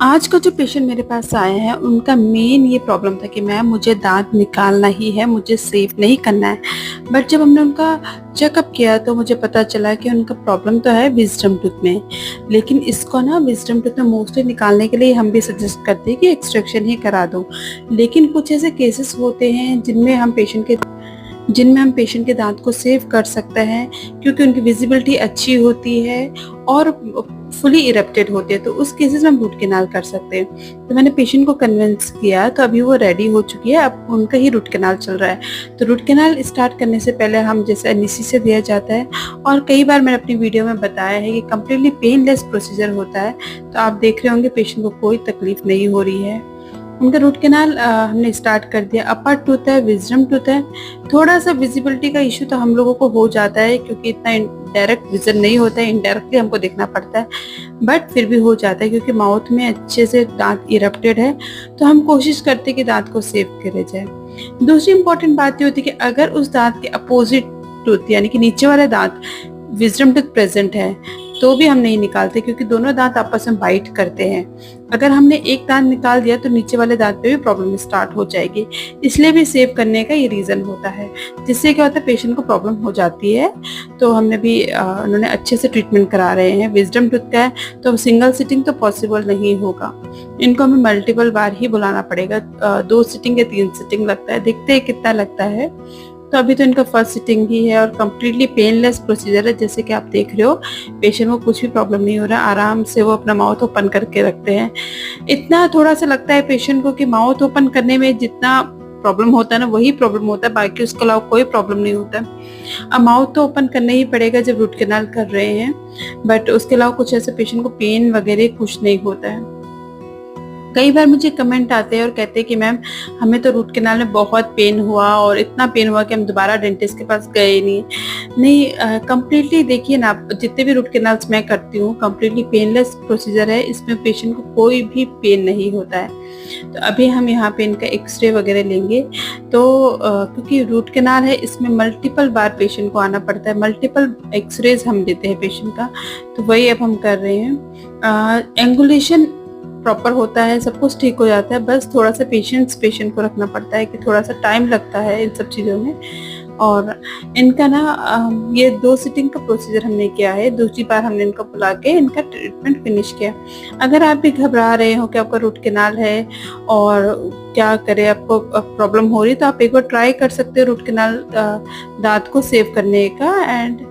आज का जो पेशेंट मेरे पास आए हैं, उनका मेन ये प्रॉब्लम था कि मैम मुझे दाँत निकालना ही है, मुझे सेव नहीं करना है। बट जब हमने उनका चेकअप किया तो मुझे पता चला कि उनका प्रॉब्लम तो है विज़डम टूथ में। लेकिन इसको ना विज़डम टूथ में मोस्टली निकालने के लिए हम भी सजेस्ट करते हैं कि एक्सट्रैक्शन ही करा दो। लेकिन कुछ ऐसे केसेस होते हैं जिनमें हम पेशेंट के दाँत को सेव कर सकते हैं, क्योंकि उनकी विज़िबिलिटी अच्छी होती है और फुली इरप्टेड होते हैं, तो उस केसेस में हम रूट कैनाल कर सकते हैं। तो मैंने पेशेंट को कन्विंस किया, तो अभी वो रेडी हो चुकी है, अब उनका ही रूट कैनाल चल रहा है। तो रूट कैनाल स्टार्ट करने से पहले हम जैसे एनेस्थीसिया दिया जाता है, और कई बार मैंने अपनी वीडियो में बताया है कि कंप्लीटली पेनलेस प्रोसीजर होता है। तो आप देख रहे होंगे पेशेंट को कोई तकलीफ नहीं हो रही है। उनका रूट कैनाल हमने स्टार्ट कर दिया। अपर टूथ है, विज़डम टूथ है। थोड़ा सा विजिबिलिटी का इशू तो हम लोगों को हो जाता है, क्योंकि इतना डायरेक्ट विजन नहीं होता है, इनडायरेक्टली हमको देखना पड़ता है, बट फिर भी हो जाता है क्योंकि माउथ में अच्छे से दांत इरप्टेड है। तो हम कोशिश करते हैं कि दांत को सेव करे जाए। दूसरी इंपॉर्टेंट बात ये होती है कि अगर उस दांत के अपोजिट टूथ यानी कि नीचे वाले दांत विज़डम टूथ प्रेजेंट है, तो भी हम नहीं निकालते, क्योंकि दोनों दांत आपस में बाइट करते हैं। अगर हमने एक दांत निकाल दिया तो नीचे वाले दांत पे भी प्रॉब्लम स्टार्ट हो जाएगी। इसलिए भी सेव करने का ये रीज़न होता है, जिससे क्या होता है पेशेंट को प्रॉब्लम हो जाती है। तो हमने भी उन्होंने अच्छे से ट्रीटमेंट करा रहे हैं। विज़डम टूथ का है तो सिंगल सिटिंग तो पॉसिबल नहीं होगा, इनको हमें मल्टीपल बार ही बुलाना पड़ेगा। 2 सिटिंग या 3 सिटिंग लगता है, देखते हैं कितना लगता है। तो अभी तो इनका फर्स्ट सिटिंग ही है और कम्प्लीटली पेनलेस प्रोसीजर है। जैसे कि आप देख रहे हो, पेशेंट को कुछ भी प्रॉब्लम नहीं हो रहा, आराम से वो अपना माउथ ओपन करके रखते हैं। इतना थोड़ा सा लगता है पेशेंट को कि माउथ ओपन करने में जितना प्रॉब्लम होता है ना, वही प्रॉब्लम होता है, बाकी उसके अलावा कोई प्रॉब्लम नहीं होता है। अब माउथ तो ओपन करना ही पड़ेगा जब रूट कैनाल कर रहे हैं, बट उसके अलावा कुछ ऐसे पेशेंट को पेन वगैरह कुछ नहीं होता है। कई बार मुझे कमेंट आते हैं और कहते हैं कि मैम हमें तो रूट कैनाल में बहुत पेन हुआ और इतना पेन हुआ कि हम दोबारा डेंटिस्ट के पास गए नहीं। कंप्लीटली देखिए ना, जितने भी रूट कैनाल्स मैं करती हूँ कंप्लीटली पेनलेस प्रोसीजर है, इसमें पेशेंट को कोई भी पेन नहीं होता है। तो अभी हम यहाँ पे इनका एक्सरे वगैरह लेंगे। तो क्योंकि रूट कैनाल है, इसमें मल्टीपल बार पेशेंट को आना पड़ता है, मल्टीपल एक्सरेज हम देते हैं पेशेंट का, तो वही अब हम कर रहे हैं। एंगुलेशन प्रॉपर होता है, सब कुछ ठीक हो जाता है, बस थोड़ा सा पेशेंट को रखना पड़ता है कि थोड़ा सा टाइम लगता है इन सब चीज़ों में। और इनका ना ये 2 सिटिंग का प्रोसीजर हमने किया है, दूसरी बार हमने इनको बुला के इनका ट्रीटमेंट फिनिश किया। अगर आप भी घबरा रहे हो कि आपका रूट कैनाल है और क्या करें, आपको प्रॉब्लम हो रही है, तो आप एक बार ट्राई कर सकते हो रूट कैनाल दांत को सेव करने का। एंड